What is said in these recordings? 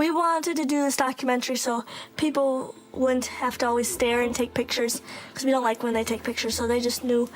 We wanted to do this documentary so people wouldn't have to always stare and take pictures because we don't like when they take pictures, so they just knew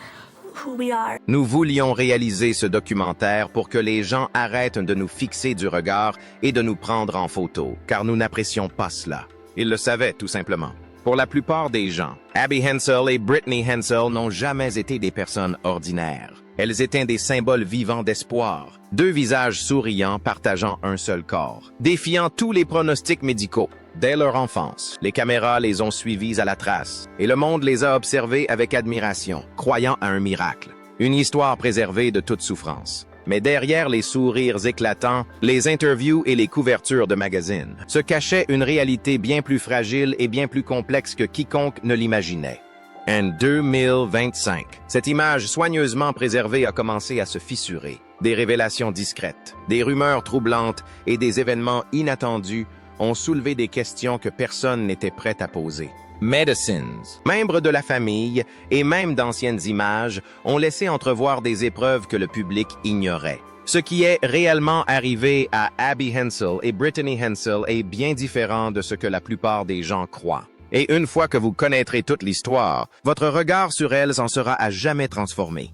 who we are. Nous voulions réaliser ce documentaire pour que les gens arrêtent de nous fixer du regard et de nous prendre en photo, car nous n'apprécions pas cela. Ils le savaient, tout simplement. Pour la plupart des gens, Abby Hensel et Brittany Hensel n'ont jamais été des personnes ordinaires. Elles étaient des symboles vivants d'espoir, deux visages souriants partageant un seul corps, défiant tous les pronostics médicaux. Dès leur enfance, les caméras les ont suivies à la trace, et le monde les a observées avec admiration, croyant à un miracle, une histoire préservée de toute souffrance. Mais derrière les sourires éclatants, les interviews et les couvertures de magazines, se cachait une réalité bien plus fragile et bien plus complexe que quiconque ne l'imaginait. En 2025, cette image soigneusement préservée a commencé à se fissurer. Des révélations discrètes, des rumeurs troublantes et des événements inattendus ont soulevé des questions que personne n'était prêt à poser. Medicines, membres de la famille et même d'anciennes images ont laissé entrevoir des épreuves que le public ignorait. Ce qui est réellement arrivé à Abby Hensel et Brittany Hensel est bien différent de ce que la plupart des gens croient. Et une fois que vous connaîtrez toute l'histoire, votre regard sur elles en sera à jamais transformé.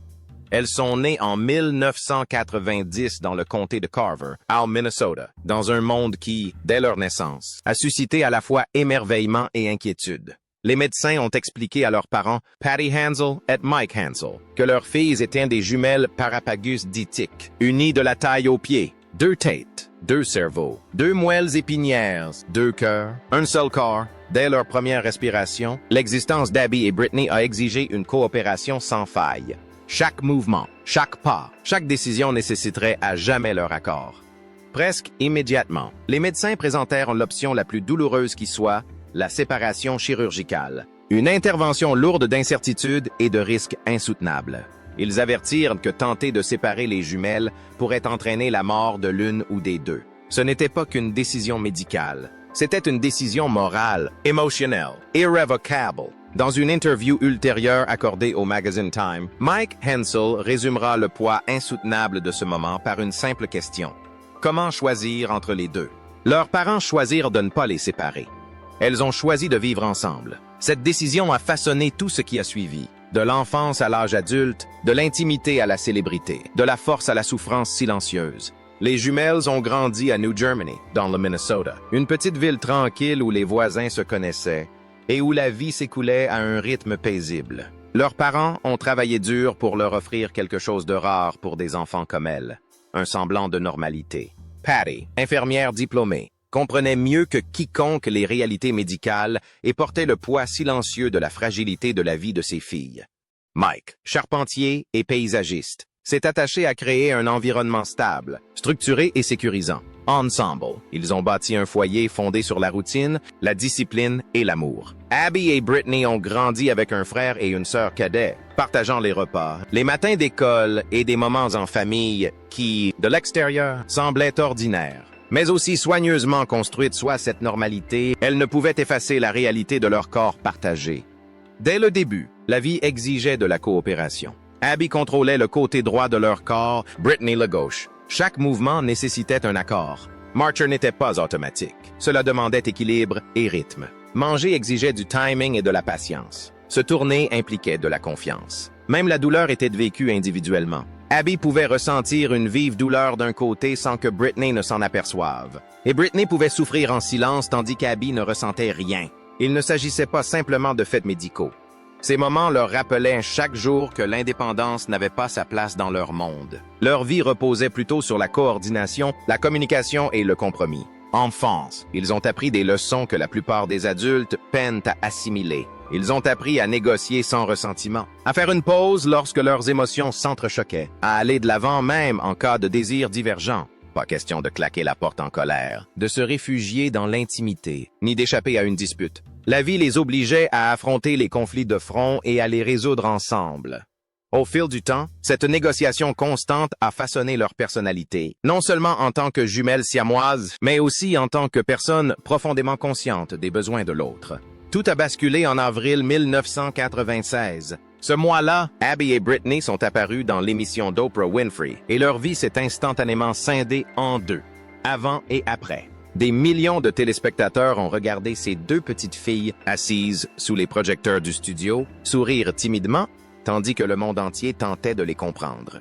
Elles sont nées en 1990 dans le comté de Carver, au Minnesota, dans un monde qui, dès leur naissance, a suscité à la fois émerveillement et inquiétude. Les médecins ont expliqué à leurs parents, Patty Hensel et Mike Hensel, que leurs filles étaient des jumelles Parapagus ditiques, unies de la taille aux pieds, deux têtes, deux cerveaux, deux moelles épinières, deux cœurs, un seul corps. Dès leur première respiration, l'existence d'Abby et Brittany a exigé une coopération sans faille. Chaque mouvement, chaque pas, chaque décision nécessiterait à jamais leur accord. Presque immédiatement, les médecins présentèrent l'option la plus douloureuse qui soit, la séparation chirurgicale. Une intervention lourde d'incertitudes et de risques insoutenables. Ils avertirent que tenter de séparer les jumelles pourrait entraîner la mort de l'une ou des deux. Ce n'était pas qu'une décision médicale. C'était une décision morale, émotionnelle, irrévocable. Dans une interview ultérieure accordée au magazine Time, Mike Hensel résumera le poids insoutenable de ce moment par une simple question. Comment choisir entre les deux? Leurs parents choisirent de ne pas les séparer. Elles ont choisi de vivre ensemble. Cette décision a façonné tout ce qui a suivi. De l'enfance à l'âge adulte, de l'intimité à la célébrité, de la force à la souffrance silencieuse. Les jumelles ont grandi à New Germany, dans le Minnesota, une petite ville tranquille où les voisins se connaissaient et où la vie s'écoulait à un rythme paisible. Leurs parents ont travaillé dur pour leur offrir quelque chose de rare pour des enfants comme elles, un semblant de normalité. Patty, infirmière diplômée, comprenait mieux que quiconque les réalités médicales et portait le poids silencieux de la fragilité de la vie de ses filles. Mike, charpentier et paysagiste, s'est attaché à créer un environnement stable, structuré et sécurisant. Ensemble, ils ont bâti un foyer fondé sur la routine, la discipline et l'amour. Abby et Brittany ont grandi avec un frère et une sœur cadet, partageant les repas, les matins d'école et des moments en famille qui, de l'extérieur, semblaient ordinaires. Mais aussi soigneusement construite soit cette normalité, elle ne pouvait effacer la réalité de leur corps partagé. Dès le début, la vie exigeait de la coopération. Abby contrôlait le côté droit de leur corps, Brittany le gauche. Chaque mouvement nécessitait un accord. Marcher n'était pas automatique. Cela demandait équilibre et rythme. Manger exigeait du timing et de la patience. Se tourner impliquait de la confiance. Même la douleur était vécue individuellement. Abby pouvait ressentir une vive douleur d'un côté sans que Brittany ne s'en aperçoive. Et Brittany pouvait souffrir en silence tandis qu'Abby ne ressentait rien. Il ne s'agissait pas simplement de faits médicaux. Ces moments leur rappelaient chaque jour que l'indépendance n'avait pas sa place dans leur monde. Leur vie reposait plutôt sur la coordination, la communication et le compromis. Enfance, ils ont appris des leçons que la plupart des adultes peinent à assimiler. Ils ont appris à négocier sans ressentiment, à faire une pause lorsque leurs émotions s'entrechoquaient, à aller de l'avant même en cas de désir divergent. Pas question de claquer la porte en colère, de se réfugier dans l'intimité, ni d'échapper à une dispute. La vie les obligeait à affronter les conflits de front et à les résoudre ensemble. Au fil du temps, cette négociation constante a façonné leur personnalité, non seulement en tant que jumelles siamoises, mais aussi en tant que personnes profondément conscientes des besoins de l'autre. Tout a basculé en avril 1996. Ce mois-là, Abby et Brittany sont apparus dans l'émission d'Oprah Winfrey et leur vie s'est instantanément scindée en deux, avant et après. Des millions de téléspectateurs ont regardé ces deux petites filles assises sous les projecteurs du studio, sourire timidement, tandis que le monde entier tentait de les comprendre.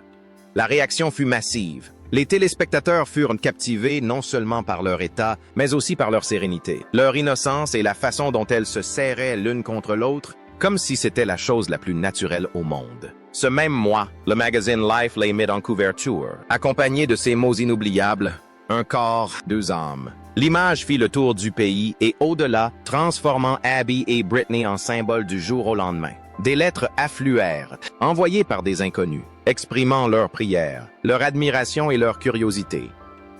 La réaction fut massive. Les téléspectateurs furent captivés non seulement par leur état, mais aussi par leur sérénité, leur innocence et la façon dont elles se serraient l'une contre l'autre, comme si c'était la chose la plus naturelle au monde. Ce même mois, le magazine Life les mit en couverture, accompagné de ces mots inoubliables, « Un corps, deux âmes ». L'image fit le tour du pays et au-delà, transformant Abby et Britney en symboles du jour au lendemain. Des lettres affluèrent, envoyées par des inconnus, exprimant leurs prières, leur admiration et leur curiosité.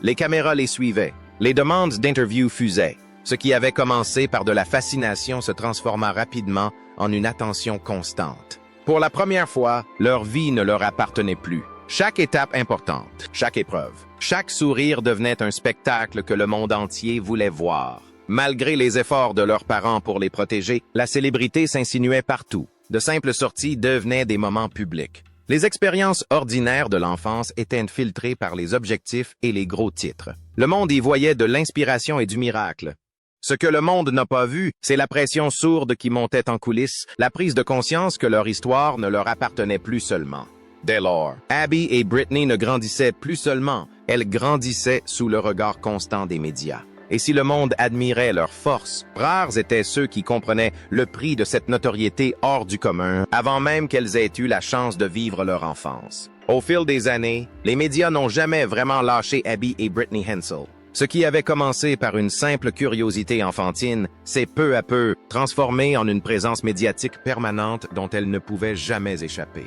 Les caméras les suivaient, les demandes d'interview fusaient. Ce qui avait commencé par de la fascination se transforma rapidement en une attention constante. Pour la première fois, leur vie ne leur appartenait plus. Chaque étape importante, chaque épreuve, chaque sourire devenait un spectacle que le monde entier voulait voir. Malgré les efforts de leurs parents pour les protéger, la célébrité s'insinuait partout. De simples sorties devenaient des moments publics. Les expériences ordinaires de l'enfance étaient filtrées par les objectifs et les gros titres. Le monde y voyait de l'inspiration et du miracle. Ce que le monde n'a pas vu, c'est la pression sourde qui montait en coulisses, la prise de conscience que leur histoire ne leur appartenait plus seulement. Dès lors, Abby et Britney ne grandissaient plus seulement, elles grandissaient sous le regard constant des médias. Et si le monde admirait leur force, rares étaient ceux qui comprenaient le prix de cette notoriété hors du commun, avant même qu'elles aient eu la chance de vivre leur enfance. Au fil des années, les médias n'ont jamais vraiment lâché Abby et Britney Hensel. Ce qui avait commencé par une simple curiosité enfantine s'est peu à peu transformé en une présence médiatique permanente dont elles ne pouvaient jamais échapper.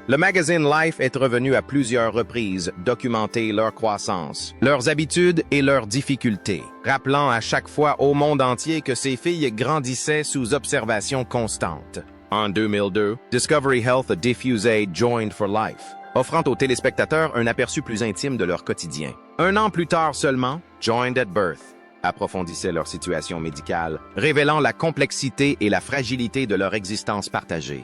Le magazine Life est revenu à plusieurs reprises documenter leur croissance, leurs habitudes et leurs difficultés, rappelant à chaque fois au monde entier que ces filles grandissaient sous observation constante. En 2002, Discovery Health diffusait Joined for Life, offrant aux téléspectateurs un aperçu plus intime de leur quotidien. Un an plus tard seulement, Joined at Birth approfondissait leur situation médicale, révélant la complexité et la fragilité de leur existence partagée.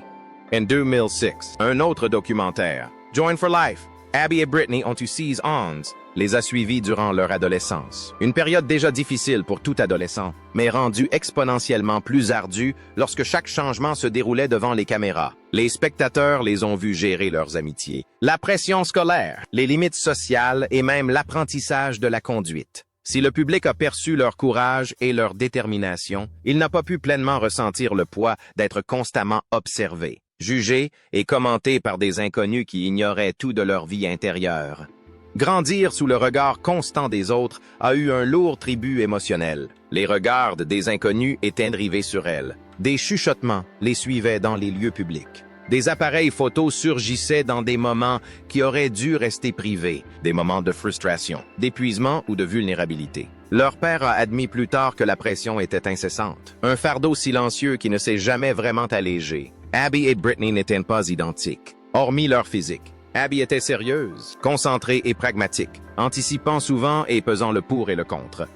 En 2006, un autre documentaire, Joined for Life, Abby et Britney ont eu 6 ans, les a suivis durant leur adolescence. Une période déjà difficile pour tout adolescent, mais rendue exponentiellement plus ardue lorsque chaque changement se déroulait devant les caméras. Les spectateurs les ont vus gérer leurs amitiés, la pression scolaire, les limites sociales et même l'apprentissage de la conduite. Si le public a perçu leur courage et leur détermination, il n'a pas pu pleinement ressentir le poids d'être constamment observé, jugé et commenté par des inconnus qui ignoraient tout de leur vie intérieure. Grandir sous le regard constant des autres a eu un lourd tribut émotionnel. Les regards des inconnus étaient rivés sur elles. Des chuchotements les suivaient dans les lieux publics. Des appareils photos surgissaient dans des moments qui auraient dû rester privés, des moments de frustration, d'épuisement ou de vulnérabilité. Leur père a admis plus tard que la pression était incessante, un fardeau silencieux qui ne s'est jamais vraiment allégé. Abby et Britney n'étaient pas identiques, hormis leur physique. Abby était sérieuse, concentrée et pragmatique, anticipant souvent et pesant le pour et le contre.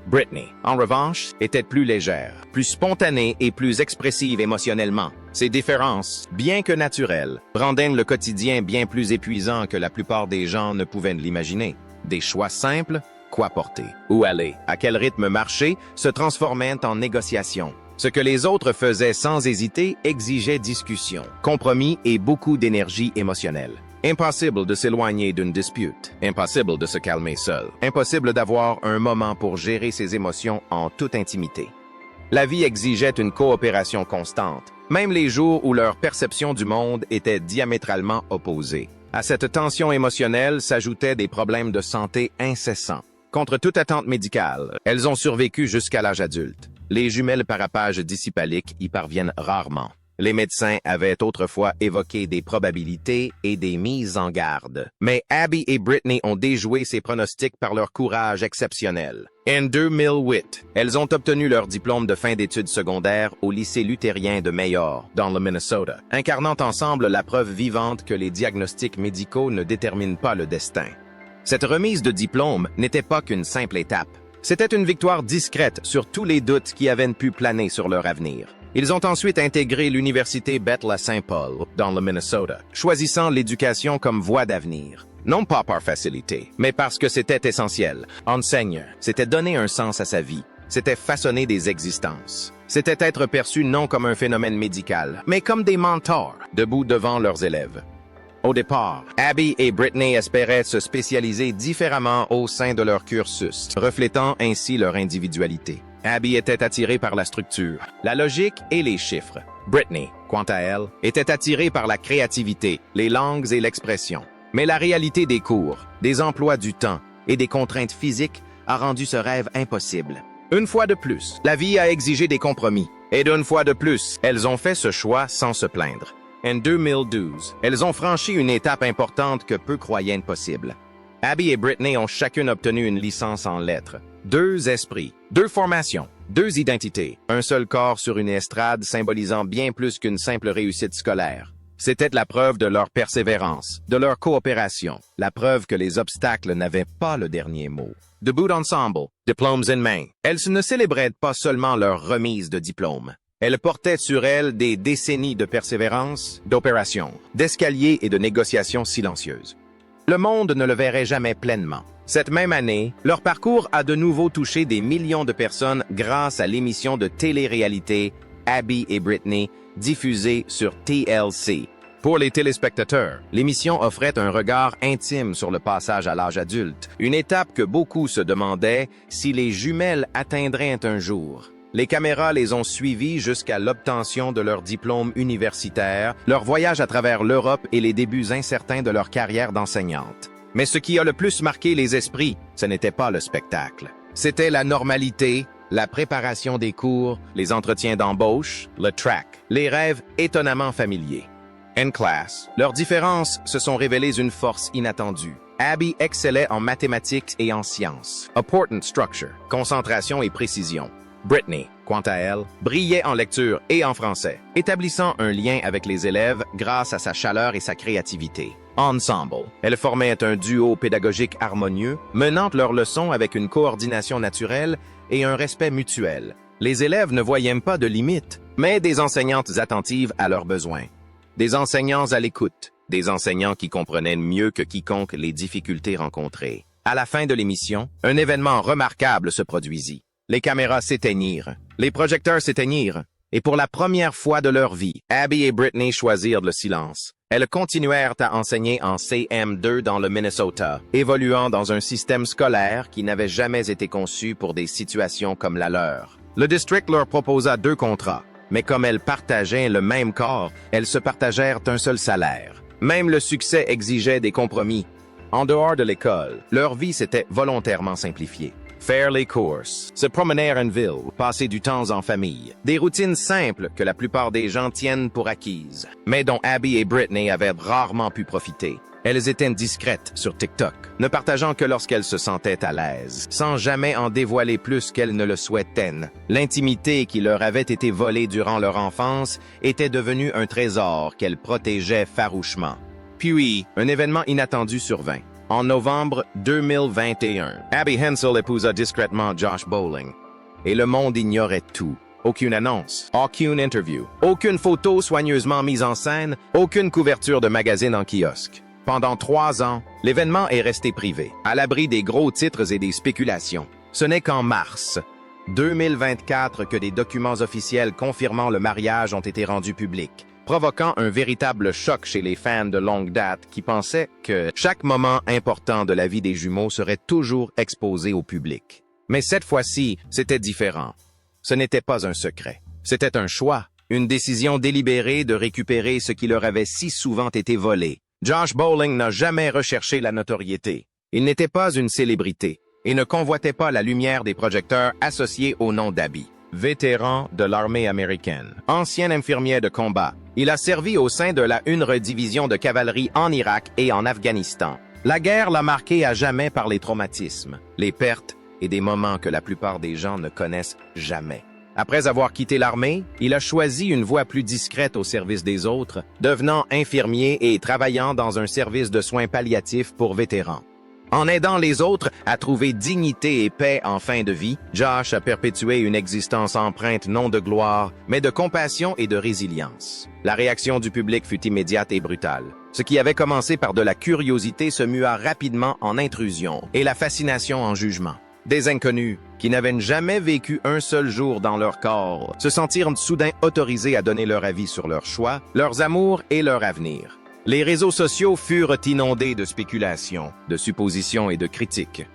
Britney, en revanche, était plus légère, plus spontanée et plus expressive émotionnellement. Ces différences, bien que naturelles, rendaient le quotidien bien plus épuisant que la plupart des gens ne pouvaient l'imaginer. Des choix simples, quoi porter, où aller, à quel rythme marcher, se transformaient en négociations. Ce que les autres faisaient sans hésiter exigeait discussion, compromis et beaucoup d'énergie émotionnelle. Impossible de s'éloigner d'une dispute, impossible de se calmer seul, impossible d'avoir un moment pour gérer ses émotions en toute intimité. La vie exigeait une coopération constante, même les jours où leur perception du monde était diamétralement opposée. À cette tension émotionnelle s'ajoutaient des problèmes de santé incessants. Contre toute attente médicale, elles ont survécu jusqu'à l'âge adulte. Les jumelles parapages discipaliques y parviennent rarement. Les médecins avaient autrefois évoqué des probabilités et des mises en garde. Mais Abby et Britney ont déjoué ces pronostics par leur courage exceptionnel. En 2008, elles ont obtenu leur diplôme de fin d'études secondaires au lycée luthérien de Mayor, dans le Minnesota, incarnant ensemble la preuve vivante que les diagnostics médicaux ne déterminent pas le destin. Cette remise de diplôme n'était pas qu'une simple étape. C'était une victoire discrète sur tous les doutes qui avaient pu planer sur leur avenir. Ils ont ensuite intégré l'université Bethel à Saint Paul, dans le Minnesota, choisissant l'éducation comme voie d'avenir. Non pas par facilité, mais parce que c'était essentiel. Enseigne, c'était donner un sens à sa vie. C'était façonner des existences. C'était être perçu non comme un phénomène médical, mais comme des mentors, debout devant leurs élèves. Au départ, Abby et Brittany espéraient se spécialiser différemment au sein de leur cursus, reflétant ainsi leur individualité. Abby était attirée par la structure, la logique et les chiffres. Brittany, quant à elle, était attirée par la créativité, les langues et l'expression. Mais la réalité des cours, des emplois du temps et des contraintes physiques a rendu ce rêve impossible. Une fois de plus, la vie a exigé des compromis. Et d'une fois de plus, elles ont fait ce choix sans se plaindre. En 2012, elles ont franchi une étape importante que peu croyaient impossible. Abby et Brittany ont chacune obtenu une licence en lettres. 2 esprits, 2 formations, 2 identités, un seul corps sur une estrade symbolisant bien plus qu'une simple réussite scolaire. C'était la preuve de leur persévérance, de leur coopération, la preuve que les obstacles n'avaient pas le dernier mot. Debout ensemble, diplômes en main, elles ne célébraient pas seulement leur remise de diplôme. Elles portaient sur elles des décennies de persévérance, d'opérations, d'escaliers et de négociations silencieuses. Le monde ne le verrait jamais pleinement. Cette même année, leur parcours a de nouveau touché des millions de personnes grâce à l'émission de télé-réalité Abby et Brittany, diffusée sur TLC. Pour les téléspectateurs, l'émission offrait un regard intime sur le passage à l'âge adulte, une étape que beaucoup se demandaient si les jumelles atteindraient un jour. Les caméras les ont suivies jusqu'à l'obtention de leur diplôme universitaire, leur voyage à travers l'Europe et les débuts incertains de leur carrière d'enseignante. Mais ce qui a le plus marqué les esprits, ce n'était pas le spectacle. C'était la normalité, la préparation des cours, les entretiens d'embauche, le track, les rêves étonnamment familiers. En classe, leurs différences se sont révélées une force inattendue. Abby excellait en mathématiques et en sciences, important structure, concentration et précision. Brittany, quant à elle, brillait en lecture et en français, établissant un lien avec les élèves grâce à sa chaleur et sa créativité. Ensemble, elles formaient un duo pédagogique harmonieux, menant leurs leçons avec une coordination naturelle et un respect mutuel. Les élèves ne voyaient pas de limites, mais des enseignantes attentives à leurs besoins. Des enseignants à l'écoute, des enseignants qui comprenaient mieux que quiconque les difficultés rencontrées. À la fin de l'émission, un événement remarquable se produisit. Les caméras s'éteignirent, les projecteurs s'éteignirent, et pour la première fois de leur vie, Abby et Brittany choisirent le silence. Elles continuèrent à enseigner en CM2 dans le Minnesota, évoluant dans un système scolaire qui n'avait jamais été conçu pour des situations comme la leur. Le district leur proposa 2 contrats, mais comme elles partageaient le même corps, elles se partagèrent un seul salaire. Même le succès exigeait des compromis. En dehors de l'école, leur vie s'était volontairement simplifiée. Faire les courses, se promener en ville, passer du temps en famille. Des routines simples que la plupart des gens tiennent pour acquises, mais dont Abby et Brittany avaient rarement pu profiter. Elles étaient discrètes sur TikTok, ne partageant que lorsqu'elles se sentaient à l'aise, sans jamais en dévoiler plus qu'elles ne le souhaitaient. L'intimité qui leur avait été volée durant leur enfance était devenue un trésor qu'elles protégeaient farouchement. Puis, un événement inattendu survint. En novembre 2021, Abby Hensel épousa discrètement Josh Bowling. Et le monde ignorait tout. Aucune annonce, aucune interview, aucune photo soigneusement mise en scène, aucune couverture de magazine en kiosque. Pendant 3 ans, l'événement est resté privé, à l'abri des gros titres et des spéculations. Ce n'est qu'en mars 2024 que des documents officiels confirmant le mariage ont été rendus publics, provoquant un véritable choc chez les fans de longue date qui pensaient que chaque moment important de la vie des jumeaux serait toujours exposé au public. Mais cette fois-ci, c'était différent. Ce n'était pas un secret. C'était un choix, une décision délibérée de récupérer ce qui leur avait si souvent été volé. Josh Bowling n'a jamais recherché la notoriété. Il n'était pas une célébrité et ne convoitait pas la lumière des projecteurs associés au nom d'Abby. Vétéran de l'armée américaine, ancien infirmier de combat, il a servi au sein de la 1e division de cavalerie en Irak et en Afghanistan. La guerre l'a marqué à jamais par les traumatismes, les pertes et des moments que la plupart des gens ne connaissent jamais. Après avoir quitté l'armée, il a choisi une voie plus discrète au service des autres, devenant infirmier et travaillant dans un service de soins palliatifs pour vétérans. En aidant les autres à trouver dignité et paix en fin de vie, Josh a perpétué une existence empreinte non de gloire, mais de compassion et de résilience. La réaction du public fut immédiate et brutale. Ce qui avait commencé par de la curiosité se mua rapidement en intrusion et la fascination en jugement. Des inconnus, qui n'avaient jamais vécu un seul jour dans leur corps, se sentirent soudain autorisés à donner leur avis sur leurs choix, leurs amours et leur avenir. Les réseaux sociaux furent inondés de spéculations, de suppositions et de critiques.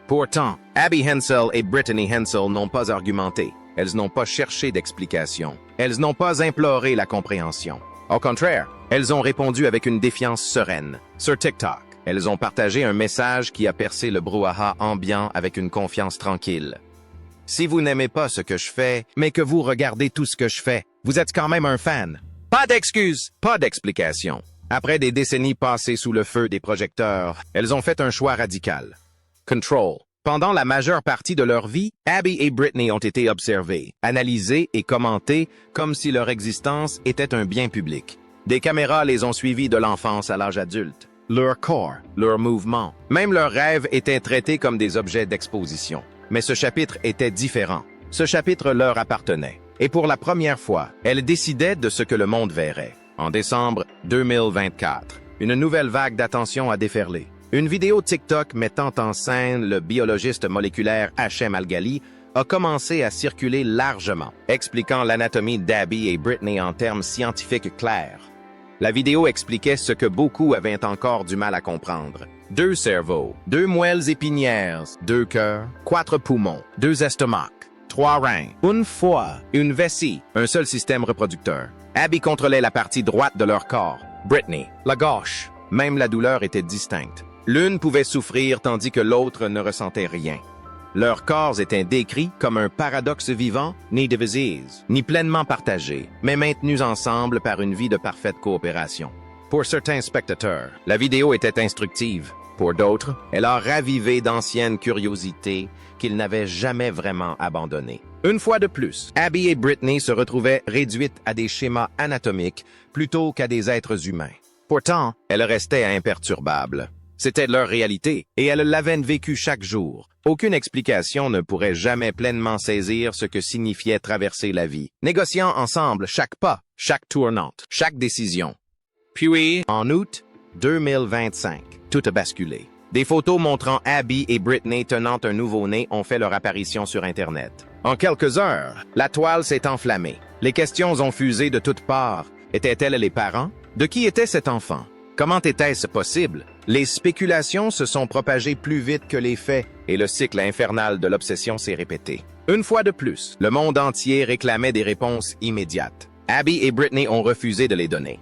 Pourtant, Abby Hensel et Brittany Hensel n'ont pas argumenté. Elles n'ont pas cherché d'explication. Elles n'ont pas imploré la compréhension. Au contraire, elles ont répondu avec une défiance sereine. Sur TikTok, elles ont partagé un message qui a percé le brouhaha ambiant avec une confiance tranquille. Si vous n'aimez pas ce que je fais, mais que vous regardez tout ce que je fais, vous êtes quand même un fan. Pas d'excuses, pas d'explication. Après des décennies passées sous le feu des projecteurs, elles ont fait un choix radical. Control. Pendant la majeure partie de leur vie, Abby et Brittany ont été observées, analysées et commentées comme si leur existence était un bien public. Des caméras les ont suivies de l'enfance à l'âge adulte. Leur corps, leurs mouvements, même leurs rêves étaient traités comme des objets d'exposition. Mais ce chapitre était différent. Ce chapitre leur appartenait. Et pour la première fois, elles décidaient de ce que le monde verrait. En décembre 2024, une nouvelle vague d'attention a déferlé. Une vidéo TikTok mettant en scène le biologiste moléculaire H.M. Al-Ghali a commencé à circuler largement, expliquant l'anatomie d'Abby et Brittany en termes scientifiques clairs. La vidéo expliquait ce que beaucoup avaient encore du mal à comprendre. 2 cerveaux, 2 moelles épinières, 2 cœurs, 4 poumons, 2 estomacs, 3 reins, une foie, une vessie, un seul système reproducteur. Abby contrôlait la partie droite de leur corps, Brittany, la gauche. Même la douleur était distincte. L'une pouvait souffrir tandis que l'autre ne ressentait rien. Leurs corps étaient décrits comme un paradoxe vivant, ni divisés, ni pleinement partagés, mais maintenus ensemble par une vie de parfaite coopération. Pour certains spectateurs, la vidéo était instructive. Pour d'autres, elle a ravivé d'anciennes curiosités qu'ils n'avaient jamais vraiment abandonnées. Une fois de plus, Abby et Brittany se retrouvaient réduites à des schémas anatomiques plutôt qu'à des êtres humains. Pourtant, elles restaient imperturbables. C'était leur réalité, et elles l'avaient vécu chaque jour. Aucune explication ne pourrait jamais pleinement saisir ce que signifiait traverser la vie, négociant ensemble chaque pas, chaque tournante, chaque décision. Puis, en août 2025, tout a basculé. Des photos montrant Abby et Brittany tenant un nouveau-né ont fait leur apparition sur Internet. En quelques heures, la toile s'est enflammée. Les questions ont fusé de toutes parts. Étaient-elles les parents? De qui était cet enfant? Comment était-ce possible? Les spéculations se sont propagées plus vite que les faits, et le cycle infernal de l'obsession s'est répété. Une fois de plus, le monde entier réclamait des réponses immédiates. Abby et Brittany ont refusé de les donner.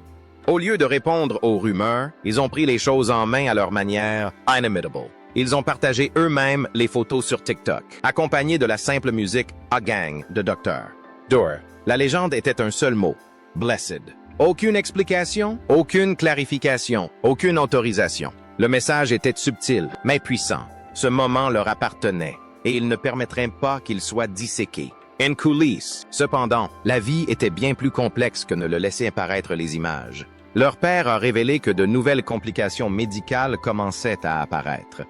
Au lieu de répondre aux rumeurs, ils ont pris les choses en main à leur manière inimitable. Ils ont partagé eux-mêmes les photos sur TikTok, accompagnés de la simple musique A Gang de Dr. Dre. La légende était un seul mot, Blessed. Aucune explication, aucune clarification, aucune autorisation. Le message était subtil, mais puissant. Ce moment leur appartenait, et il ne permettrait pas qu'il soit disséqué. En coulisses, cependant, la vie était bien plus complexe que ne le laissaient paraître les images. Leur père a révélé que de nouvelles complications médicales commençaient à apparaître.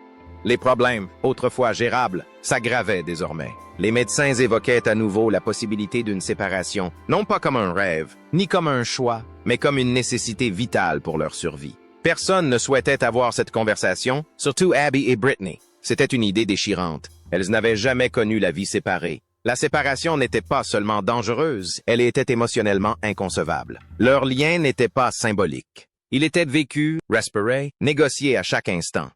Les problèmes, autrefois gérables, s'aggravaient désormais. Les médecins évoquaient à nouveau la possibilité d'une séparation, non pas comme un rêve, ni comme un choix, mais comme une nécessité vitale pour leur survie. Personne ne souhaitait avoir cette conversation, surtout Abby et Brittany. C'était une idée déchirante. Elles n'avaient jamais connu la vie séparée. La séparation n'était pas seulement dangereuse, elle était émotionnellement inconcevable. Leur lien n'était pas symbolique. Il était vécu, respiré, négocié à chaque instant.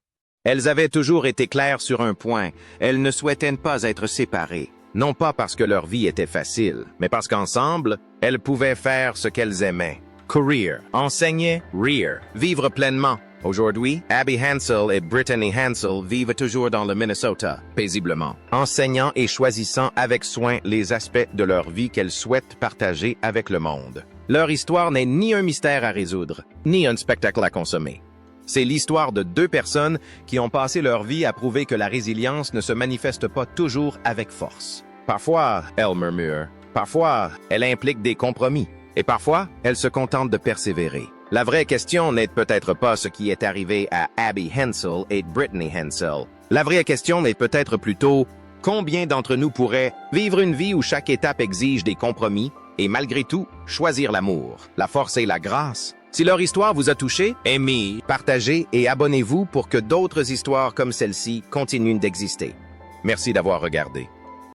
Elles avaient toujours été claires sur un point, elles ne souhaitaient pas être séparées. Non pas parce que leur vie était facile, mais parce qu'ensemble, elles pouvaient faire ce qu'elles aimaient. Courir, enseigner, rire, vivre pleinement. Aujourd'hui, Abby Hensel et Brittany Hensel vivent toujours dans le Minnesota, paisiblement, enseignant et choisissant avec soin les aspects de leur vie qu'elles souhaitent partager avec le monde. Leur histoire n'est ni un mystère à résoudre, ni un spectacle à consommer. C'est l'histoire de 2 personnes qui ont passé leur vie à prouver que la résilience ne se manifeste pas toujours avec force. Parfois, elles murmurent. Parfois, elle implique des compromis. Et parfois, elles se contentent de persévérer. La vraie question n'est peut-être pas ce qui est arrivé à Abby Hensel et Brittany Hensel. La vraie question n'est peut-être plutôt combien d'entre nous pourraient vivre une vie où chaque étape exige des compromis et malgré tout choisir l'amour, la force et la grâce. Si leur histoire vous a touché, aimez, partagez et abonnez-vous pour que d'autres histoires comme celle-ci continuent d'exister. Merci d'avoir regardé.